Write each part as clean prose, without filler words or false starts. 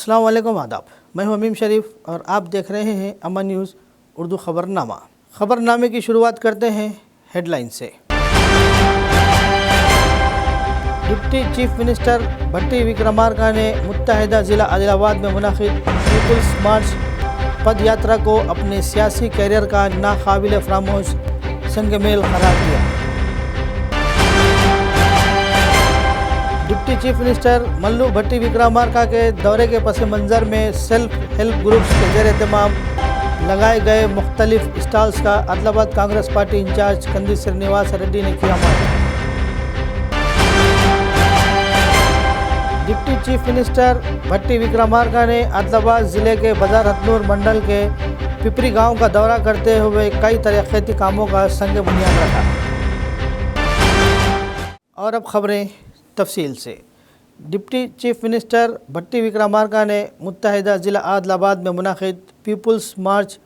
अस्सलाम वालेकुम आदाब। मैं हूं अमीम शरीफ और आप देख रहे हैं अमन न्यूज़ उर्दू ख़बरनामा। ख़बरनामे की शुरुआत करते हैं हेडलाइन से। डिप्टी चीफ मिनिस्टर भट्टी विक्रमार्का ने मुत्तहिदा ज़िला आदिलाबाद में मुनाक़िद पीपल्स मार्च पद यात्रा को अपने सियासी कैरियर का नाकाबिल फरामोश संग-मेल करार दिया। डिप्टी चीफ मिनिस्टर मल्लू भट्टी विक्रमार्का के दौरे के पस मंज़र में सेल्फ हेल्प ग्रुप्स के ज़ेर एहतमाम लगाए गए मुख्तलिफ स्टॉल्स का आदिलाबाद कांग्रेस पार्टी इंचार्ज कंदी श्रीनिवास रेड्डी ने किया मालूम। डिप्टी चीफ मिनिस्टर भट्टी विक्रमार्का ने आदिलाबाद ज़िले के बाजार हथनूर मंडल के पिपरी गांव का दौरा करते हुए कई तरक्याती कामों का संग बुनियाद रखा। और अब खबरें तफसील से। डिप्टी चीफ मिनिस्टर भट्टी विक्रमार्का ने मुत्तहिदा ज़िला आदिलाबाद में मुनाक़िद पीपल्स मार्च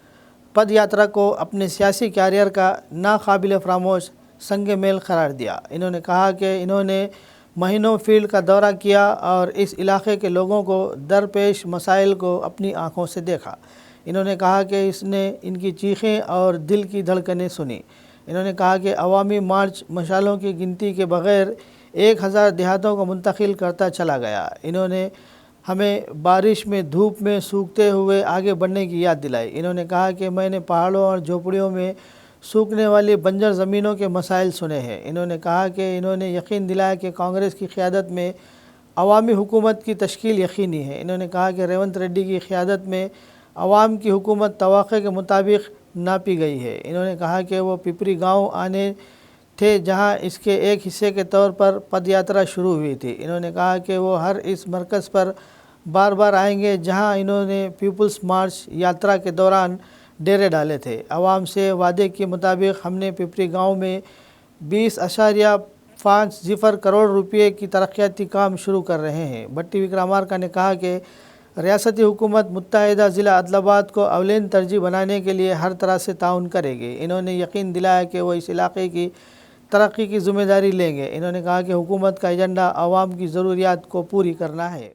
पद यात्रा को अपने सियासी कैरियर का नाकाबिल फरामोश संग मेल करार दिया। इन्होंने कहा कि इन्होंने महीनों फील्ड का दौरा किया और इस इलाके के लोगों को दरपेश मसाइल को अपनी आँखों से देखा। इन्होंने कहा कि इसने इनकी चीखें और दिल की धड़कनें सुनी। इन्होंने कहा कि अवामी मार्च मशालों की गिनती के बग़ैर 1000 देहातों को मुंतकिल करता चला गया। इन्होंने हमें बारिश में धूप में सूखते हुए आगे बढ़ने की याद दिलाई। इन्होंने कहा कि मैंने पहाड़ों और झोपड़ियों में सूखने वाली बंजर ज़मीनों के मसाइल सुने हैं। इन्होंने कहा कि इन्होंने यकीन दिलाया कि कांग्रेस की क़ियादत में अवामी हुकूमत की तश्कील यकीनी है। इन्होंने कहा कि रेवंत रेड्डी की क़ियादत में अवाम की हुकूमत तवक्को के मुताबिक नापी गई है। इन्होंने कहा कि वो पिपरी गाँव आने थे जहां इसके एक हिस्से के तौर पर पदयात्रा शुरू हुई थी। इन्होंने कहा कि वो हर इस मरकज़ पर बार बार आएंगे जहां इन्होंने पीपल्स मार्च यात्रा के दौरान डेरे डाले थे। आवाम से वादे के मुताबिक हमने पिपरी गांव में 20.5 करोड़ रुपये की तरक्याती काम शुरू कर रहे हैं। भट्टी विक्रमार्का ने कहा कि रियासती हुकूमत मुत्तहिदा ज़िला आदिलाबाद को अवलेन तरजीह बनाने के लिए हर तरह से ताउन करेगी। इन्होंने यकीन दिलाया कि वो इस इलाके की तरक्की की जिम्मेदारी लेंगे। इन्होंने कहा कि हुकूमत का एजेंडा आवाम की ज़रूरियात को पूरी करना है।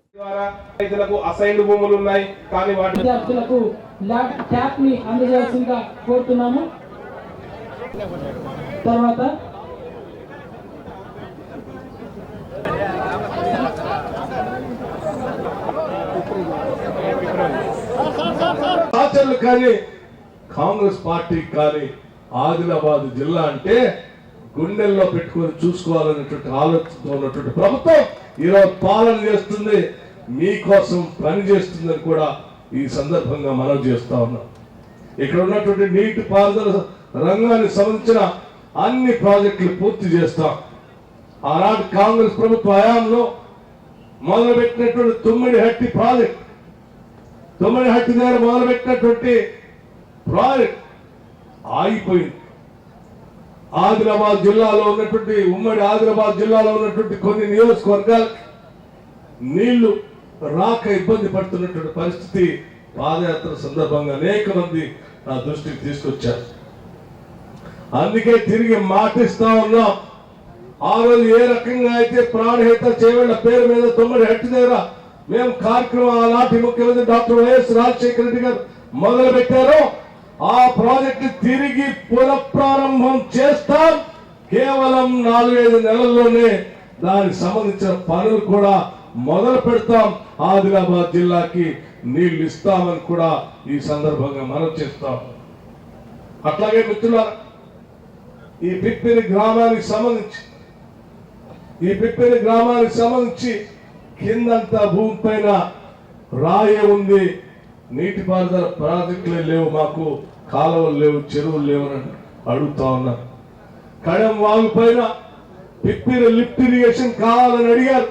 కాంగ్రెస్ పార్టీ కానీ ఆదిలాబాద్ జిల్లా అంటే గుండెల్లో పెట్టుకొని చూసుకోవాలనేటువంటి ఆలోచనతో ఉన్నటువంటి ప్రభుత్వం ఈరోజు పాలన చేస్తుంది, మీకోసం పని చేస్తుందని కూడా ఈ సందర్భంగా మనం చేస్తా ఉన్నాం. ఇక్కడ ఉన్నటువంటి నీటి పారుదల రంగానికి సంబంధించిన అన్ని ప్రాజెక్టులు పూర్తి చేస్తాం. ఆనాడు కాంగ్రెస్ ప్రభుత్వ హయాంలో మొదలుపెట్టినటువంటి తుమ్మిడిహట్టి ప్రాజెక్ట్, తుమ్మిడిహట్టి దగ్గర మొదలుపెట్టినటువంటి ప్రాజెక్ట్ ఆగిపోయింది. ఆదిలాబాద్ జిల్లాలో ఉన్నటువంటి ఉమ్మడి ఆదిలాబాద్ జిల్లాలో ఉన్నటువంటి కొన్ని నియోజకవర్గాలు నీళ్లు రాక ఇబ్బంది పడుతున్నటువంటి పరిస్థితి పాదయాత్ర సందర్భంగా అనేక మంది నా దృష్టికి తీసుకొచ్చారు. అందుకే తిరిగి మాటిస్తా ఉన్నాం. ఆ రోజు ఏ రకంగా అయితే ప్రాణహిత చేవేళ్ల పేరు మీద తొమ్మిది హట్టి దగ్గర మేము కార్యక్రమం ఆనాటి ముఖ్యమంత్రి డాక్టర్ వైఎస్ రాజశేఖర రెడ్డి గారు మొదలు పెట్టారో ఆ ప్రాజెక్టు తిరిగి పునఃప్రారంభం చేస్తాం. కేవలం 4-5 నెలల్లోనే దానికి సంబంధించిన పనులు కూడా మొదలు పెడతాం. ఆదిలాబాద్ జిల్లాకి నీళ్లు ఇస్తామని కూడా ఈ సందర్భంగా మనం చేస్తాం. అట్లాగే మిత్రులారా, ఈ పిప్పిరి గ్రామానికి సంబంధించి కిందంతా భూమి పైన రాయే ఉంది. నీటిపారుదల ప్రాజెక్టులే లేవు, మాకు కాలువలు లేవు, చెరువులు లేవని అడుగుతా ఉన్నారు. కడెం వాగు పైన పిప్పిరి లిఫ్ట్ ఇరిగేషన్ కావాలని అడిగారు.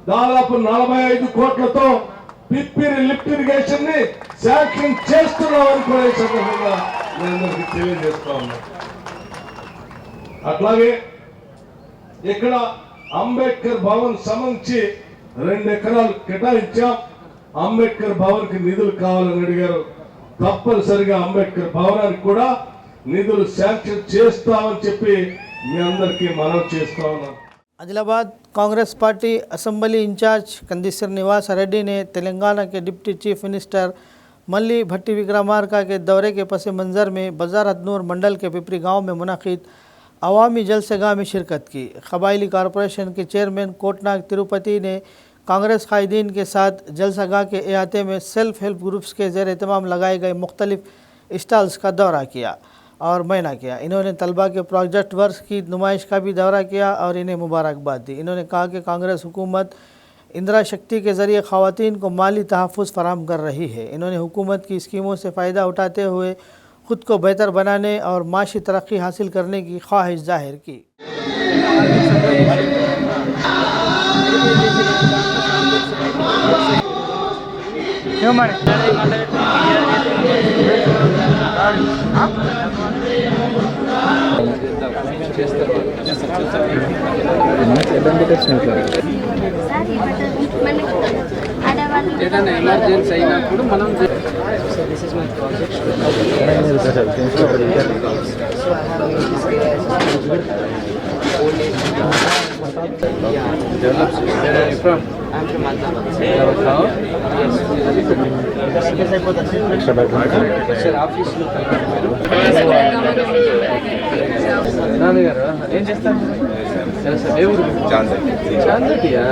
దాదాపు 45 కోట్లతో పిప్పిరి లిఫ్ట్ ఇరిగేషన్ ని శాంక్షన్ చేస్తున్నామని కూడా ఈ సందర్భంగా నేను తెలియజేస్తా ఉన్నాను. అట్లాగే ఇక్కడ అంబేద్కర్ భవన్ సంబంధించి 2 ఎకరాలు కేటాయించాం. అంబేద్కర్ భవన్ కి నిధులు కావాలని అడిగారు. తప్పనిసరిగా అంబేద్కర్ భవనానికి కూడా నిధులు శాంక్షన్ చేస్తామని చెప్పి మీ అందరికీ మనవి చేస్తా ఉన్నాం. Adilabad Congress party assembly incharge Kandi Srinivas Reddy ने तेलंगाना के deputy chief minister Mallu Bhatti Vikramarka के दौरे के पस मंज़र में बाजार हथनूर मंडल के पिपरी गांव में मुनाकिद अवामी जलसेगा में शिरकत की। कबायली कॉरपोरेशन के चेयरमैन कोटनाग तिरुपति ने कांग्रेस कायदीन के साथ जलसगाह के अहाते में सेल्फ हेल्प ग्रुप्स के ज़ेर एहतमाम लगाए गए मुख्तलिफ स्टॉल्स का दौरा किया और मयना किया। इन्होंने तलबा के प्रोजेक्ट वर्क की नुमाइश का भी दौरा किया और इन्हें मुबारकबाद दी। इन्होंने कहा कि कांग्रेस हुकूमत इंदिरा शक्ति के ज़रिए ख़वातीन को माली तहफ़्फ़ुज़ फराहम कर रही है। इन्होंने हुकूमत की स्कीमों से फ़ायदा उठाते हुए ख़ुद को बेहतर बनाने और माशी तरक्की हासिल करने की ख्वाहिश ज़ाहिर की। ఏదైనా ఎమర్జెన్సీ అయినప్పుడు మనం నాన్నగారు ఏం చేస్తారు? ఏ ఊరు? చాందటియా?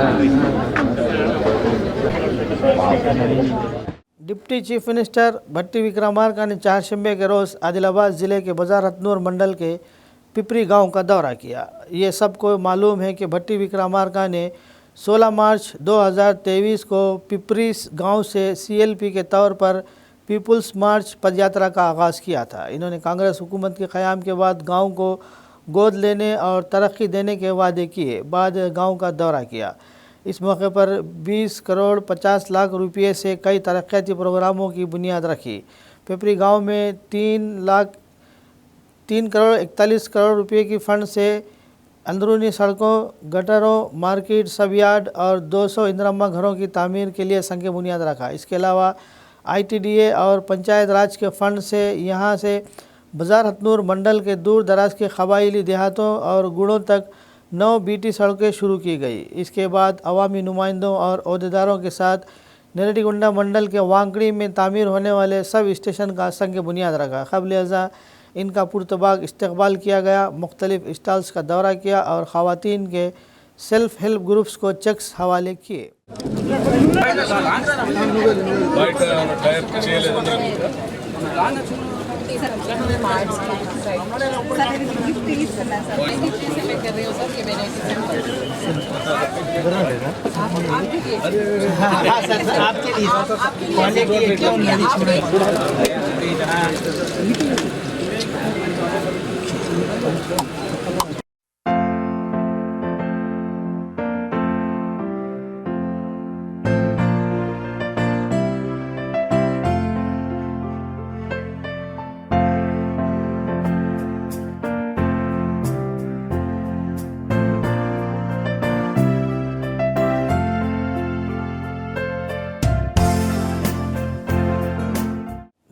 डिप्टी चीफ मिनिस्टर भट्टी विक्रमार्का ने चारशंबे के रोज़ आदिलाबाद ज़िले के बाजार हथनूर मंडल के पिपरी गांव का दौरा किया। ये सबको मालूम है कि भट्टी विक्रमार्का ने 16 मार्च 2023 को पिपरी गांव से CLP के तौर पर पीपुल्स मार्च पदयात्रा का आगाज़ किया था। इन्होंने कांग्रेस हुकूमत के क़याम के बाद गांव को गोद लेने और तरक्की देने के वादे किए बाद गांव का दौरा किया। इस मौके पर 20 करोड़ 50 लाख रुपये से कई तरक्याती प्रोग्रामों की बुनियाद रखी। पिपरी गांव में 3 करोड़ 41 करोड़ रुपये की फ़ंड से अंदरूनी सड़कों, गटरों, मार्केट, सब यार्ड और 200 इंदिराम्मा घरों की तामीर के लिए संग बुनियाद रखा। इसके अलावा ITDA और पंचायत राज के फ़ंड से यहाँ से बाजार हथनूर मंडल के दूर दराज के कबायली देहातों और गुड़ों तक 9 BT सड़कें शुरू की गई। इसके बाद अवामी नुमाइंदों और अहदेदारों के साथ नेरेडीगुंडा मंडल के वांकड़ी में तामीर होने वाले सब स्टेशन का संग बुनियाद रखा। क़ब्ल अज़ा इनका पुरतबाग इस्तकबाल किया गया, मुख्तलिफ स्टॉल्स का दौरा किया और ख़वातीन के सेल्फ हेल्प ग्रुप्स को चेक्स हवाले किए।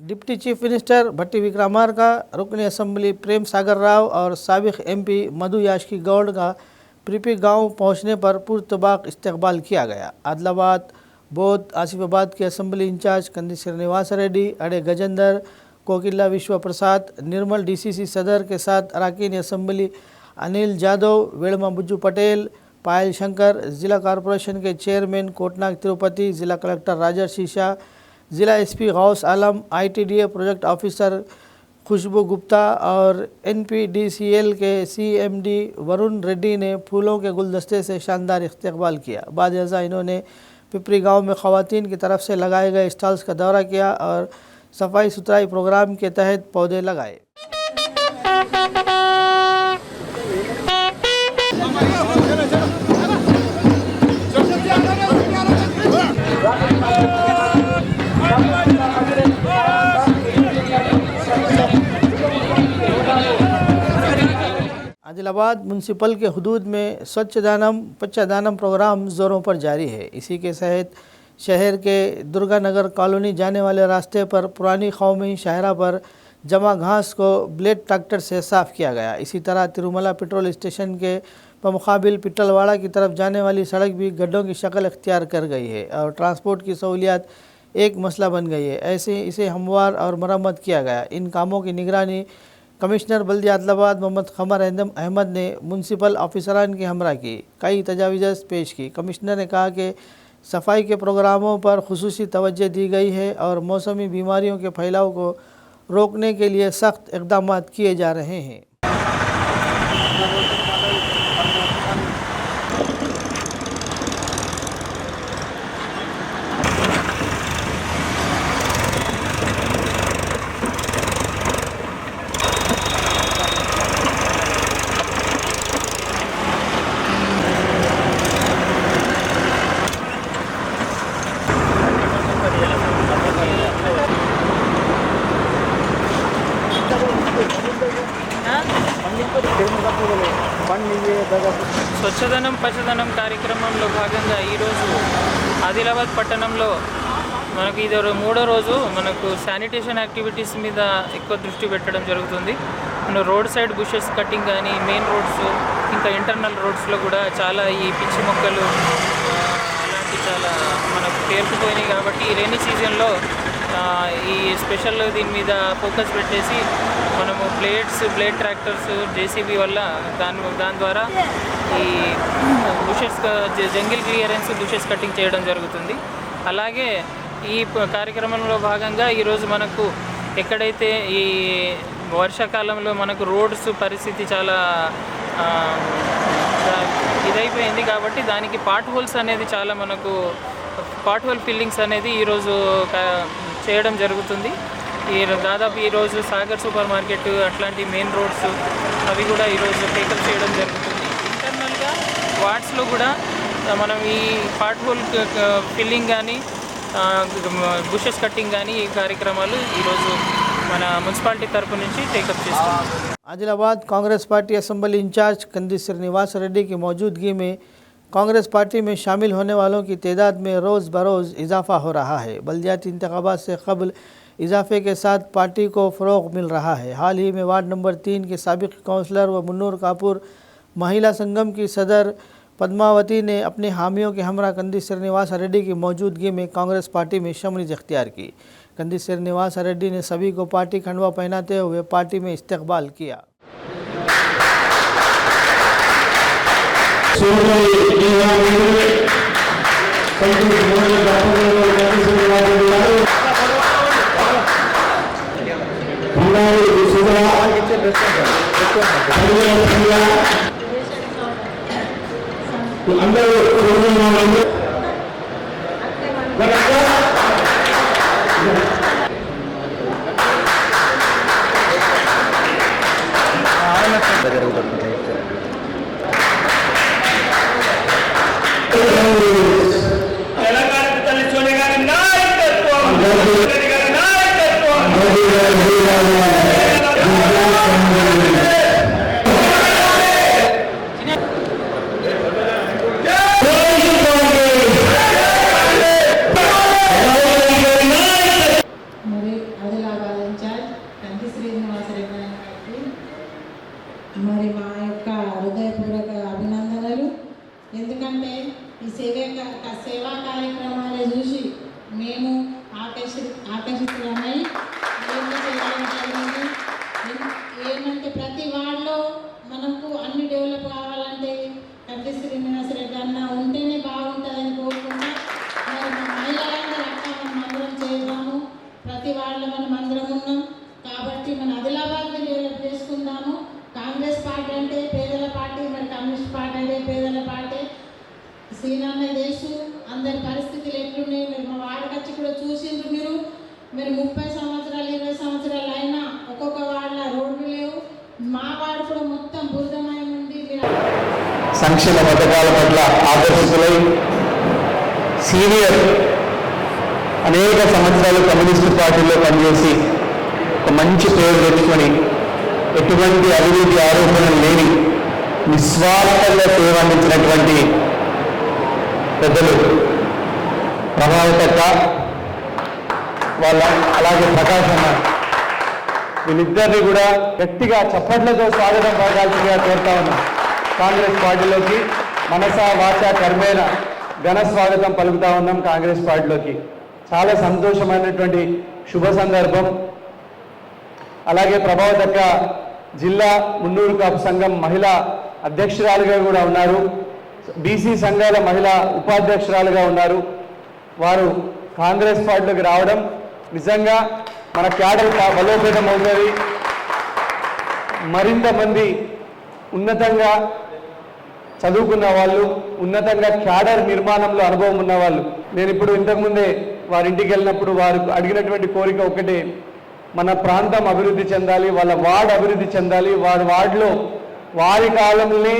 डिप्टी चीफ मिनिस्टर भट्टी विक्रमार्का, रुकन असम्बली प्रेम सागर राव और साबिक MP मधु याशकी गौड़ का पिपरी गांव पहुंचने पर पुरतबाक इस्तकबाल किया गया। आदिलाबाद, बौद्ध, आसिफाबाद के असम्बली इंचार्ज कंदी श्रीनिवास रेड्डी, अड़े गजेंद्र, कोकिला विश्व प्रसाद, निर्मल DCC सदर के साथ अरकान असम्बली अनिल जादव, वेड़मा बुज्जू पटेल, पायल शंकर, ज़िला कॉरपोरेशन के चेयरमैन कोटनाग तिरुपति, ज़िला कलेक्टर राजर्षि शाह, ज़िला SP गौस आलम, ITDA प्रोजेक्ट ऑफिसर खुशबू गुप्ता और NPDCL के CMD वरुण रेड्डी ने फूलों के गुलदस्ते से शानदार इस्तकबाल किया। बाद अज़ा इन्होंने पिपरी गांव में ख़वातीन की तरफ से लगाए गए स्टॉल्स का दौरा किया और सफाई सुथराई प्रोग्राम के तहत पौधे लगाए। आदिलाबाद म्यूनसिपल के हदूद में स्वच्छ दानम पच्चादानम प्रोग्राम ज़ोरों पर जारी है। इसी के तहत शहर के दुर्गानगर कॉलोनी जाने वाले रास्ते पर पुरानी कौमी शाहरा पर जमा घास को ब्लेड ट्रैक्टर से साफ़ किया गया। इसी तरह तिरुमला पेट्रोल स्टेशन के बमुकाबिल पिट्टलवाड़ा की तरफ जाने वाली सड़क भी गड्ढों की शक्ल इख्तियार कर गई है और ट्रांसपोर्ट की सहूलियात एक मसला बन गई है। ऐसे इसे हमवार और मरम्मत किया गया। इन कामों की निगरानी कमिश्नर बल्दिया आदिलाबाद मोहम्मद क़मर अहमद ने म्यूनसिपल ऑफिसरान की हमरा की कई तजावीज़ पेश की। कमिश्नर ने कहा कि सफाई के प्रोग्रामों पर खुसूसी तवज्जो दी गई है और मौसमी बीमारियों के फैलाव को रोकने के लिए सख्त इक़दाम किए जा रहे हैं। స్వచ్ఛదనం పచ్చదనం కార్యక్రమంలో భాగంగా ఈరోజు ఆదిలాబాద్ పట్టణంలో మనకు ఇది మూడో రోజు మనకు శానిటేషన్ యాక్టివిటీస్ మీద ఎక్కువ దృష్టి పెట్టడం జరుగుతుంది. మన రోడ్ సైడ్ బుషెస్ కటింగ్ కానీ మెయిన్ రోడ్స్ ఇంకా ఇంటర్నల్ రోడ్స్లో కూడా చాలా ఈ పిచ్చి మొక్కలు అలాంటి చాలా మనకు పేరుకుపోయినాయి. కాబట్టి ఈ రైనీ సీజన్లో ఈ స్పెషల్ దీని మీద ఫోకస్ పెట్టేసి మనము బ్లేడ్ ట్రాక్టర్స్ జేసీబీ వల్ల దాని ద్వారా ఈ bushes jungle clearance bushes cutting చేయడం జరుగుతుంది. అలాగే ఈ కార్యక్రమంలో భాగంగా ఈరోజు మనకు ఎక్కడైతే ఈ వర్షాకాలంలో మనకు రోడ్స్ పరిస్థితి చాలా ఇదైపోయింది కాబట్టి దానికి పాట్ హోల్స్ అనేది చాలా మనకు పాట్ హోల్ ఫిల్లింగ్స్ అనేది ఈరోజు చేయడం జరుగుతుంది. దాదాపు ఈరోజు సాగర్ సూపర్ మార్కెట్ అట్లాంటి మెయిన్ రోడ్స్ అవి కూడా ఈరోజు టేకప్ చేయడం జరుగుతుంది. ఇంటర్నల్గా వార్డ్స్లో కూడా మనం ఈ పాట్ హోల్ ఫిల్లింగ్ కానీ బుషెస్ కటింగ్ కానీ ఈ కార్యక్రమాలు ఈరోజు మన మున్సిపాలిటీ తరపు నుంచి టేకప్ చేస్తున్నాం. Adilabad Congress party assembly incharge Kandi Srinivas Reddy की मौजूदगी में कांग्रेस पार्टी में शामिल होने वालों की तादाद में रोज़ बरोज़ इजाफ़ा हो रहा है। बल्दियाती इंतखाबात से कबल इजाफे के साथ पार्टी को फ़रोग़ मिल रहा है। हाल ही में वार्ड नंबर 3 के साबिक़ काउंसलर व मुन्नूर कापुर महिला संगम की सदर पद्मावती ने अपने हामियों के हमरा कंदी श्रीनिवास रेड्डी की मौजूदगी में कांग्रेस पार्टी में शमूलियत इख्तियार की। कंदी श्रीनिवास रेड्डी ने सभी को पार्टी खंडवा पहनाते हुए पार्टी में इस्तकबाल किया। మరి మా యొక్క హృదయపూర్వక అభినందనలు. ఎందుకంటే ఈ సేవా కార్యక్రమాలు చూసి మేము ఆకర్షితులమై ఏమంటే ప్రతి వాళ్ళలో మనకు అన్ని డెవలప్ కావాలంటే కంది శ్రీనివాస రెడ్డి అన్న ఉంటేనే బాగుంటుందని కోరుకుంటా. మరి మా మహిళలందరూ అక్క మనం అందరం చేద్దాము. ప్రతి వాళ్ళ మనం అందరం ఉన్నాం కాబట్టి మన ఆదిలాబాద్ని డెవలప్ చేసుకుందాము. కాంగ్రెస్ పార్టీ అంటే పేదల పార్టీ, మరి కమ్యూనిస్ట్ పార్టీ అంటే పేదల పార్టీ. శ్రీనాన్న దేశు అందరి పరిస్థితులు ఎట్లున్నాయి మీరు మా వాడికి వచ్చి కూడా చూసిండ్రు. మీరు 30 సంవత్సరాలు 20 సంవత్సరాలు అయినా ఒక్కొక్క వాళ్ళ రోడ్లు లేవు. మా వాడు కూడా మొత్తం బురదమై ఉంది. సంక్షేమ పథకాల పట్ల ఆకర్షితులై సీనియర్ అనేక సంవత్సరాలు కమ్యూనిస్టు పార్టీలో పనిచేసి ఒక మంచి పేరు తెచ్చుకొని ఎటువంటి అవినీతి ఆరోపణలు లేని నిస్వార్థంగా సేవ అందించినటువంటి పెద్దలు ప్రభావితక్క వాళ్ళ అలాగే ప్రకాశ్ అన్న వీళ్ళిద్దరిని కూడా గట్టిగా చప్పట్లతో స్వాగతం పలకాల్సిందిగా కోరుతా ఉన్నాం. కాంగ్రెస్ పార్టీలోకి మనసా వాచ కర్మేణ ఘన స్వాగతం పలుకుతా ఉన్నాం కాంగ్రెస్ పార్టీలోకి. చాలా సంతోషమైనటువంటి శుభ సందర్భం. అలాగే ప్రభావతక్క జిల్లా మున్నూరు కాపు సంఘం మహిళా అధ్యక్షురాలుగా కూడా ఉన్నారు. బీసీ సంఘాల మహిళా ఉపాధ్యక్షురాలుగా ఉన్నారు. వారు కాంగ్రెస్ పార్టీలోకి రావడం నిజంగా మన క్యాడర్ బలోపేతం అవుతుంది. మరింత మంది ఉన్నతంగా చదువుకున్న వాళ్ళు, ఉన్నతంగా క్యాడర్ నిర్మాణంలో అనుభవం ఉన్న వాళ్ళు. నేను ఇప్పుడు ఇంతకుముందే వారింటికి వెళ్ళినప్పుడు వారు అడిగినటువంటి కోరిక ఒకటే, మన ప్రాంతం అభివృద్ధి చెందాలి, వాళ్ళ వార్డు అభివృద్ధి చెందాలి. వార్డులో వారి కాలంలో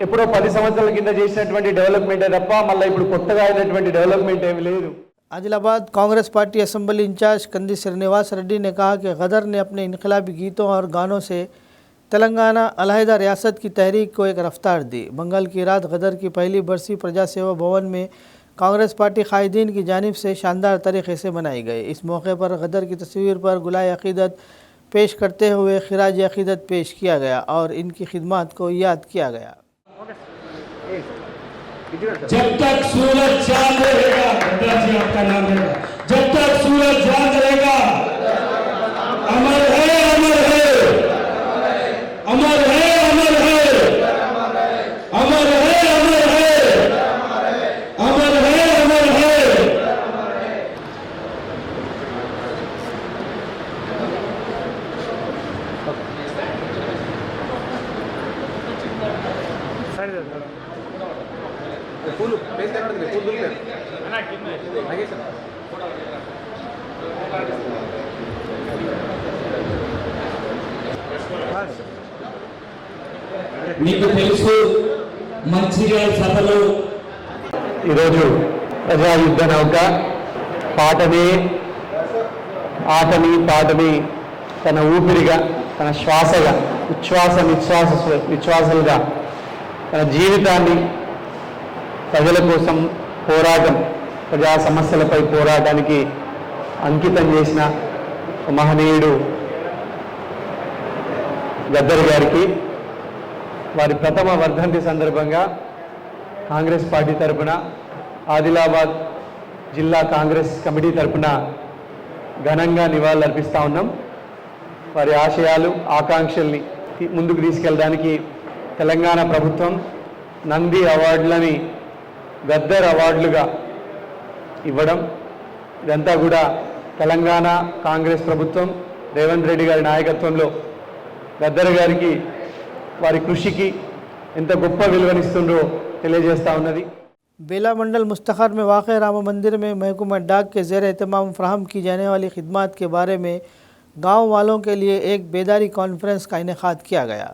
ఎప్పుడో 10 సంవత్సరాల కింద చేసినటువంటి డెవలప్మెంటే తప్ప మళ్ళీ ఇప్పుడు కొత్తగా అయినటువంటి డెవలప్మెంట్ ఏమి లేదు. Adilabad Congress party assembly incharge Kandi Srinivas Reddy ने कहा कि गदर ने अपने इनकलाबी गीतों और गानों से तेलंगाना अलहदा रियासत की तहरीक को एक रफ्तार दी. मंगल की रात गदर की पहली बरसी प्रजा सेवा भवन में कांग्रेस पार्टी कायदीन की जानिब से शानदार तरीके से मनाई गई. इस मौके पर गदर की तस्वीर पर गुलाय अकीदत पेश करते हुए खिराज अकीदत पेश किया गया और इनकी खिदमत को याद किया गया. जब तक सूरज चांद रहेगा, गद्दाजी आपका नाम रहेगा. जब तक सूरज चांद रहेगा, अमर है अमर है, अमर है अमर है, अमर है अमर है, अमर है अमर है. మీకు తెలుసు మంచిర్యాల సభలో ఈరోజు ప్రజా యుద్ధ నౌక పాటనే ఆటని పాటని తన ఊపిరిగా, తన శ్వాసగా, విశ్వాసాలుగా తన జీవితాన్ని ప్రజల కోసం పోరాటం, ప్రజా సమస్యలపై పోరాటానికి అంకితం చేసిన మహనీయుడు గద్దర్ గారికి వారి ప్రథమ వర్ధంతి సందర్భంగా కాంగ్రెస్ పార్టీ తరపున, ఆదిలాబాద్ జిల్లా కాంగ్రెస్ కమిటీ తరపున ఘనంగా నివాళులర్పిస్తూ ఉన్నాం. వారి ఆశయాలు, ఆకాంక్షల్ని ముందుకు తీసుకెళ్ళడానికి తెలంగాణ ప్రభుత్వం నంది అవార్డులని గద్దర్ అవార్డులుగా ఇవ్వడం, ఇదంతా కూడా తెలంగాణ కాంగ్రెస్ ప్రభుత్వం రేవంత్ రెడ్డి గారి నాయకత్వంలో గద్దర్ గారికి వారి కృషికి ఎంత గొప్ప విలువనిస్తుందో తెలియజేస్తూ ఉన్నది. बेला मंडल मुस्तखर में वाक़ राम मंदिर में महकमा डाक के ज़ेर एहतमाम फ्राहम की जाने वाली खिदमत के बारे में गाँव वालों के लिए एक बेदारी कॉन्फ्रेंस का इनेकाद किया गया.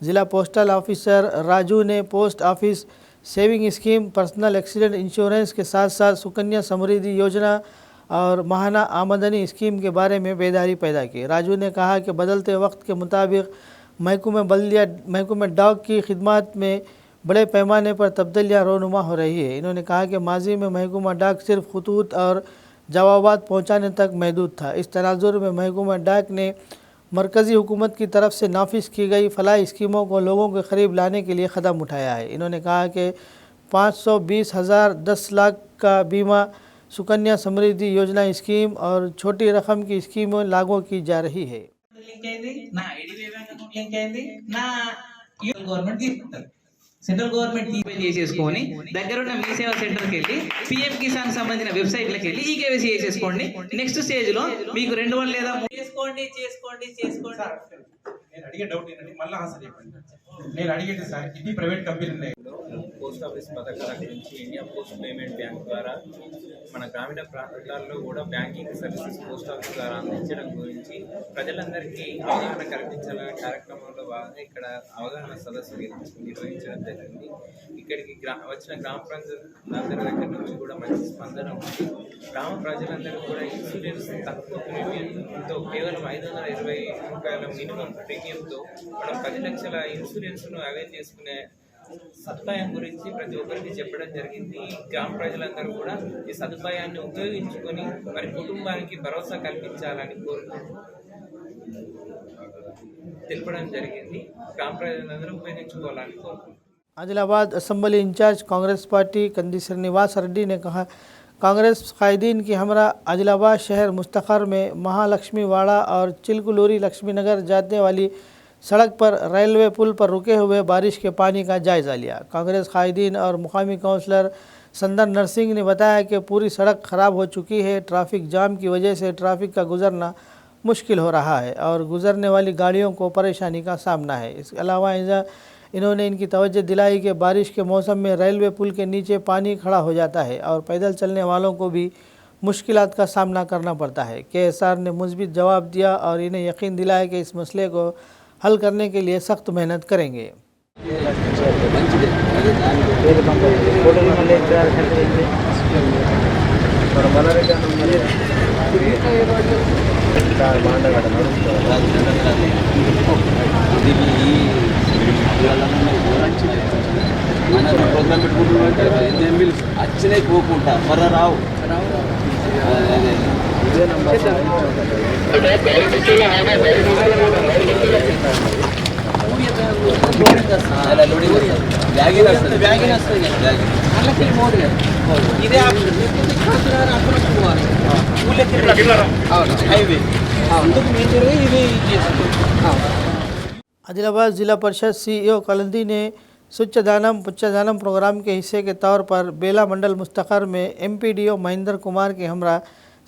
ज़िला पोस्टल ऑफिसर राजू ने post office saving scheme, personal accident insurance के साथ साथ सुकन्या समृद्धि योजना और माहाना आमदनी स्कीम के बारे में बेदारी पैदा की. राजू ने कहा कि बदलते वक्त के मुताबिक महकमा डाक की खिदमत में बड़े पैमाने पर तब्दीलियाँ रोनुमा हो रही है. इन्होंने कहा कि माजी में महकमा डाक सिर्फ खतूत और जवाबात पहुँचाने तक महदूद था. इस तनाजुर में महकमा डाक ने मरकज़ी हुकूमत की तरफ से नाफिज की गई फलाही स्कीमों को लोगों के करीब लाने के लिए कदम उठाया है. इन्होंने कहा कि 520,000 10 लाख का बीमा, सुकन्या समृद्धि योजना स्कीम और छोटी रकम की स्कीमें लागू की जा रही है. లింక్ అయింది, నా ఐడిబిఐ బ్యాంక్ అకౌంట్ లింక్ అయింది, నా గవర్నమెంట్ తీసుకుంటారు. సెంట్రల్ గవర్నమెంట్ చేసేసుకొని దగ్గరున్న మీ సేవా సెంటర్కి వెళ్ళి పిఎం కిసాన్ సంబంధించిన వెబ్సైట్లకి వెళ్ళి ఈ కేవైసీ చేసేసుకోండి. నెక్స్ట్ స్టేజ్ లో మీకు 2 లేదా చేసుకోండి. నేను అడిగే డౌట్ ఏంటంటే మళ్ళీ ఆన్సర్ చెప్పండి. నేను అడిగేది సార్, ఇది ప్రైవేట్ కంపెనీ పోస్ట్ ఆఫీస్ పథకాల గురించి ఇండియా పోస్ట్ పేమెంట్ బ్యాంక్ ద్వారా మన గ్రామీణ ప్రాంతాల్లో కూడా బ్యాంకింగ్ సర్వీసెస్ పోస్ట్ ఆఫీస్ ద్వారా అందించడం గురించి ప్రజలందరికీ అవగాహన కల్పించాలనే కార్యక్రమంలో భాగంగా ఇక్కడ అవగాహన సదస్సు నిర్వహించడం జరిగింది. ఇక్కడికి వచ్చిన గ్రామ ప్రజలందరి దగ్గర నుంచి కూడా మంచి స్పందన ఉంది. గ్రామ ప్రజలందరూ కూడా ఇన్సూరెన్స్ తక్కువ ప్రీమియంతో కేవలం 520 రూపాయల మినిమం ప్రీమియంతో మనం 10 లక్షల ఇన్సూరెన్స్ను అవైల్ చేసుకునే సదుపాయం గురించి ప్రతి ఒక్కరికి చెప్పడం జరిగింది. గ్రామ ప్రజలందరూ కూడా ఈ సదుపాయాన్ని ఉపయోగించుకొని మరి కుటుంబానికి భరోసా కల్పించాలని కోరుకుంటున్నాం. తెలపడం జరిగింది. గ్రామ ప్రజలందరూ ఉపయోగించుకోవాలని కోరుకుంటున్నాను. Adilabad assembly incharge Congress party Kandi Srinivas Reddy ने कहा, कांग्रेस कायदीन की हमरा आदिलाबाद शहर मुस्तखर में महालक्ष्मी वाड़ा और चिलकुलूरी लक्ष्मी नगर जाने वाली सड़क पर रेलवे पुल पर रुके हुए बारिश के पानी का जायज़ा लिया। कांग्रेस कायदीन और मुकामी काउंसलर संदन नरसिंह ने बताया कि पूरी सड़क खराब हो चुकी है, ट्रैफिक जाम की वजह से ट्रैफिक का गुजरना मुश्किल हो रहा है और गुजरने वाली गाड़ियों को परेशानी का सामना है। इसके अलावा इन्होंने इनकी तवज्जो दिलाई कि बारिश के मौसम में रेलवे पुल के नीचे पानी खड़ा हो जाता है और पैदल चलने वालों को भी मुश्किलात का सामना करना पड़ता है। KSR ने मुस्बित जवाब दिया और इन्हें यकीन दिलाया कि इस मसले को हल करने के लिए सख्त मेहनत करेंगे। ప్రోగ్రామ్ పెట్టుకుంటున్నామంటే వచ్చినాయి పోకుండా మర రావు ఇదే నంబర్ ఇదే హైవే అందుకు మీరు ఇది आदिलाबाद जिला परिषद CEO कलंदी ने स्वच्छदानम पुच्छदानम प्रोग्राम के हिस्से के तौर पर बेला मंडल मुस्तखर में MPDO महेंद्र कुमार के हमरा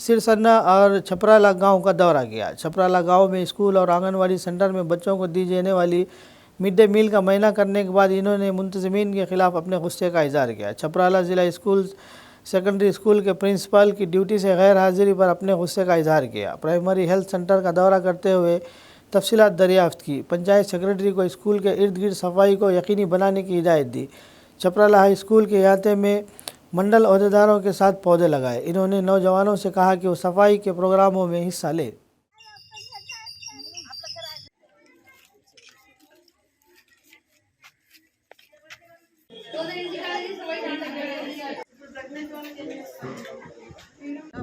सिरसन्ना और छपराला गांव का दौरा किया। छपराला गांव में स्कूल और आंगनवाड़ी सेंटर में बच्चों को दी जाने वाली मिड डे मील का महीना करने के बाद इन्होंने मुंतजमीन के खिलाफ अपने गुस्से का इजहार किया। छपराला जिला स्कूल सेकेंडरी स्कूल के प्रिंसिपल की ड्यूटी से गैर हाजिरी पर अपने गुस्से का इजहार किया। प्राइमरी हेल्थ सेंटर का दौरा करते हुए तफसीलात दरियाफ्त की। पंचायत सेक्रेटरी को स्कूल के इर्द गिर्द सफाई को यकीनी बनाने की हिदायत दी। छपराला हाई स्कूल के अहाते में मंडल अहदेदारों के साथ पौधे लगाए। इन्होंने नौजवानों से कहा कि वो सफाई के प्रोग्रामों में हिस्सा ले।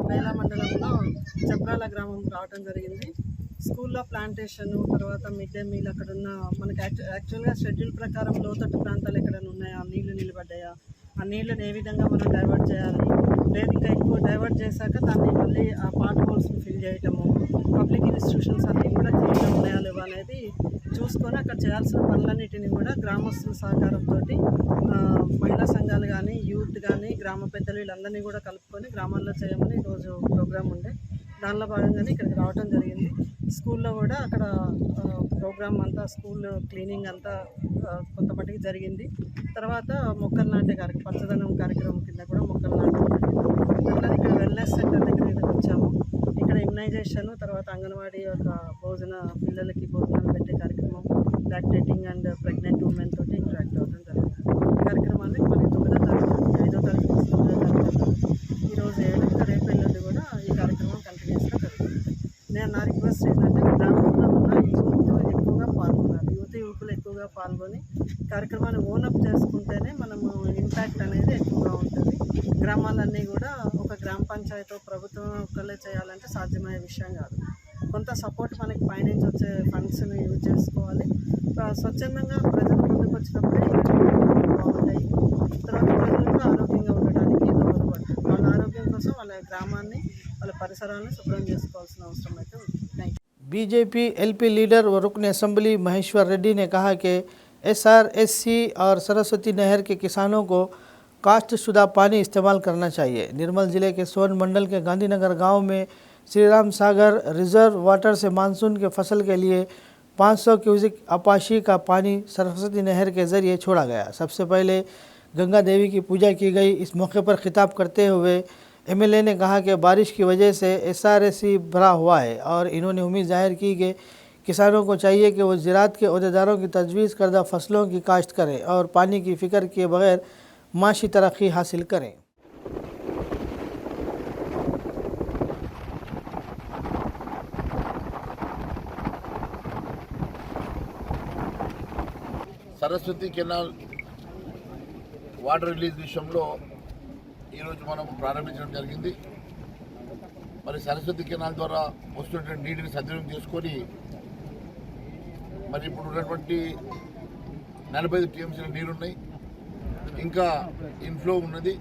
బేలా మండలంలో చప్రాల గ్రామం రావడం జరిగింది. స్కూల్లో ప్లాంటేషన్ తర్వాత మిడ్ డే మీల్ అక్కడ ఉన్న మనకి యాక్చువల్గా షెడ్యూల్ ప్రకారం లోతట్టు ప్రాంతాలు ఎక్కడైనా ఉన్నాయా, నీళ్లు నిలబడ్డాయా, ఆ నీళ్ళని ఏ విధంగా మనం డైవర్ట్ చేయాలి, లేదు ఇంకా ఎక్కువ డైవర్ట్ చేశాక దాన్ని మళ్ళీ ఆ పార్ట్ హోల్స్ని ఫిల్ చేయటము, పబ్లిక్ ఇన్స్టిట్యూషన్స్ అన్నీ కూడా క్లీన్గా ఉన్నాయా లేవా అనేది చూసుకొని అక్కడ చేయాల్సిన పనులన్నిటిని కూడా గ్రామస్తుల సహకారంతో మహిళా సంఘాలు కానీ యూత్ కానీ గ్రామ పెద్దలు వీళ్ళందరినీ కూడా కలుపుకొని గ్రామాల్లో చేయమని ఈరోజు ప్రోగ్రామ్ ఉండే. దానిలో భాగంగానే ఇక్కడికి రావడం జరిగింది. స్కూల్లో కూడా అక్కడ ప్రోగ్రామ్ అంతా స్కూల్ క్లీనింగ్ అంతా కొంత మటుకు జరిగింది. తర్వాత మొక్కలు నాటే కార్యక్రమం, పచ్చదనం కార్యక్రమం కింద కూడా మొక్కలు నాటడం జరిగింది. అట్లా ఇక్కడ వెల్నెస్ సెంటర్ దగ్గర వచ్చాము. ఇక్కడ ఇమ్యునైజేషన్, తర్వాత అంగన్వాడీ యొక్క పిల్లలకి భోజనాలు పెట్టే కార్యక్రమం, లాక్టేటింగ్ అండ్ ప్రెగ్నెంట్ ఉమెన్ తోటి ఇంటరాక్ట్ అవ్వడం జరిగింది. ఈ కార్యక్రమాన్ని మళ్ళీ 9వ తారీఖు 5వ తారీఖు 9వ తారీఖు ఈరోజు 7 రేపు ఎల్లుండి కూడా ఈ కార్యక్రమం కంటిన్యూస్గా జరుగుతుంది. నా రిక్వెస్ట్ ఏంటంటే గ్రామంలో ఉన్న యువకులు ఎక్కువగా పాల్గొని కార్యక్రమాన్ని ఓనప్ చేసుకుంటేనే మనము ఇంపాక్ట్ అనేది ఎక్కువగా ఉంటుంది. గ్రామాలన్నీ కూడా ఒక గ్రామ పంచాయతీ ప్రభుత్వం ఒక్కళ్ళే చేయాలంటే సాధ్యమయ్యే విషయం కాదు. కొంత సపోర్ట్ మనకి పైనుంచి వచ్చే ఫండ్స్ని యూజ్ చేసుకోవాలి. స్వచ్ఛందంగా ప్రజలు ముందుకు వచ్చినప్పుడే బాగుంటాయి. తర్వాత ప్రజలు కూడా ఆరోగ్యంగా ఉండడానికి దోహదపడతాయి. వాళ్ళ ఆరోగ్యం కోసం వాళ్ళ గ్రామాన్ని వాళ్ళ పరిసరాలను శుభ్రం చేసుకోవాల్సిన అవసరం అయితే ఉంది. Thank you. BJP LP leader व रुकन असम्बली महेश्वर रेड्डी ने कहा कि SRSC और सरस्वती नहर के किसानों को काश्तशुदा पानी इस्तेमाल करना चाहिए। निर्मल ज़िले के सोन मंडल के गांधीनगर गांव में श्रीराम सागर रिजर्व वाटर से मानसून के फसल के लिए 500 क्यूसिक अपाशी का पानी सरस्वती नहर के ज़रिए छोड़ा गया। सबसे पहले गंगा देवी की पूजा की गई। इस मौके पर खिताब करते हुए MLA ने कहा कि बारिश की वजह से SRSC भरा हुआ है और इन्होंने उम्मीद जाहिर की कि किसानों को चाहिए कि वो ज़राअत के अहदेदारों की तजवीज़ करदा फसलों की काश्त करें और पानी की फ़िक्र किए बगैर माशी तरक्की हासिल करें। సరస్వతి కెనాల్ వాటర్ రిలీజ్ విషయంలో ఈరోజు మనం ప్రారంభించడం జరిగింది. మరి సరస్వతి కెనాల్ ద్వారా వస్తున్నటువంటి నీటిని సద్వినియోగం చేసుకొని మరి ఇప్పుడు ఉన్నటువంటి 45 టీఎంసీల నీరున్నాయి, ఇంకా ఇన్ఫ్లో ఉన్నది.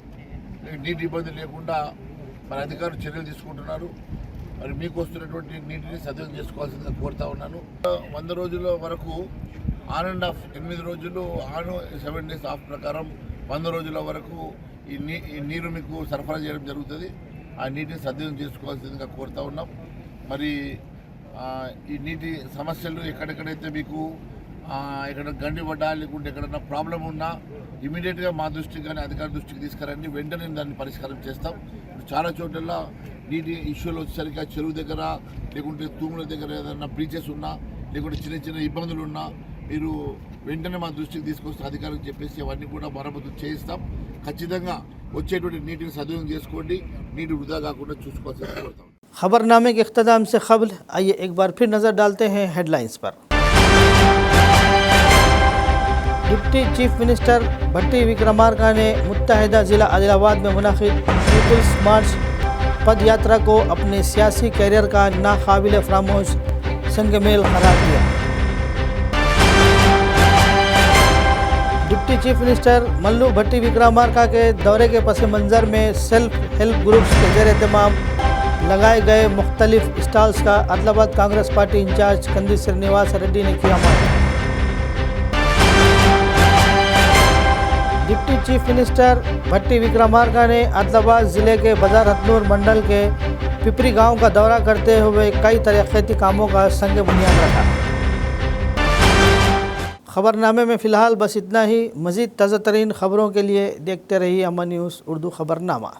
నీటి ఇబ్బంది లేకుండా మరి అధికారులు చర్యలు తీసుకుంటున్నారు. మరి మీకు వస్తున్నటువంటి నీటిని సద్వినియోగం చేసుకోవాల్సిందిగా కోరుతా ఉన్నాను. 100 రోజుల వరకు ఆన్ అండ్ ఆఫ్ 8 రోజులు ఆన్ 7 డేస్ ఆఫ్ ప్రకారం 100 రోజుల వరకు ఈ నీరు మీకు సరఫరా చేయడం జరుగుతుంది. ఆ నీటిని సద్వినియోగం చేసుకోవాల్సిందిగా కోరుతా ఉన్నాం. మరి ఈ నీటి సమస్యలు ఎక్కడెక్కడైతే మీకు ఎక్కడ గండి పడ్డా లేకుంటే ఎక్కడన్నా ప్రాబ్లం ఉన్నా ఇమీడియట్గా మా దృష్టికి కానీ అధికార దృష్టికి తీసుకురండి, వెంటనే దాన్ని పరిష్కారం చేస్తాం. చాలా చోట్ల నీటి ఇష్యూలు వచ్చేసరికి చెరువు దగ్గర లేకుంటే తూముల దగ్గర ఏదైనా బ్రీచెస్ ఉన్నా లేకుంటే చిన్న చిన్న ఇబ్బందులు ఉన్నా మీరు వెంటనే మా దృష్టికి తీసుకొస్తే అధికారులకు చెప్పేసి అవన్నీ కూడా మరమ్మతు చేయిస్తాం. ఖచ్చితంగా వచ్చేటువంటి నీటిని సద్వినియోగం చేసుకోండి, నీటి వృధా కాకుండా చూసుకోవాల్సింది కోరుతాం. खबरनामे के इख्तिताम से क़ब्ल आइए एक बार फिर नज़र डालते हैं हेडलाइंस पर। डिप्टी चीफ मिनिस्टर भट्टी विक्रमार्का ने मुत्तहिदा ज़िला आदिलाबाद में मुनाकिद पीपुल्स मार्च पद यात्रा को अपने सियासी कैरियर का नाकाबिल फरामोश संगमेल करार दिया। डिप्टी चीफ मिनिस्टर मल्लू भट्टी विक्रमार्का के दौरे के पस मंज़र में सेल्फ हेल्प ग्रुप्स के ज़ेर एहतमाम लगाए गए मुख्तलिफ स्टॉल्स का आदिलाबाद कांग्रेस पार्टी इंचार्ज कंदी श्रीनिवास रेड्डी ने किया मार्च। डिप्टी चीफ मिनिस्टर भट्टी विक्रमार्का ने आदिलाबाद ज़िले के बाजार हथनूर मंडल के पिपरी गांव का दौरा करते हुए कई तरक्याती कामों का संग बुनियाद रखा। खबरनामे में फ़िलहाल बस इतना ही। मज़ीद ताज़ा तरीन खबरों के लिए देखते रहिए अमन न्यूज़ उर्दू खबरनामा।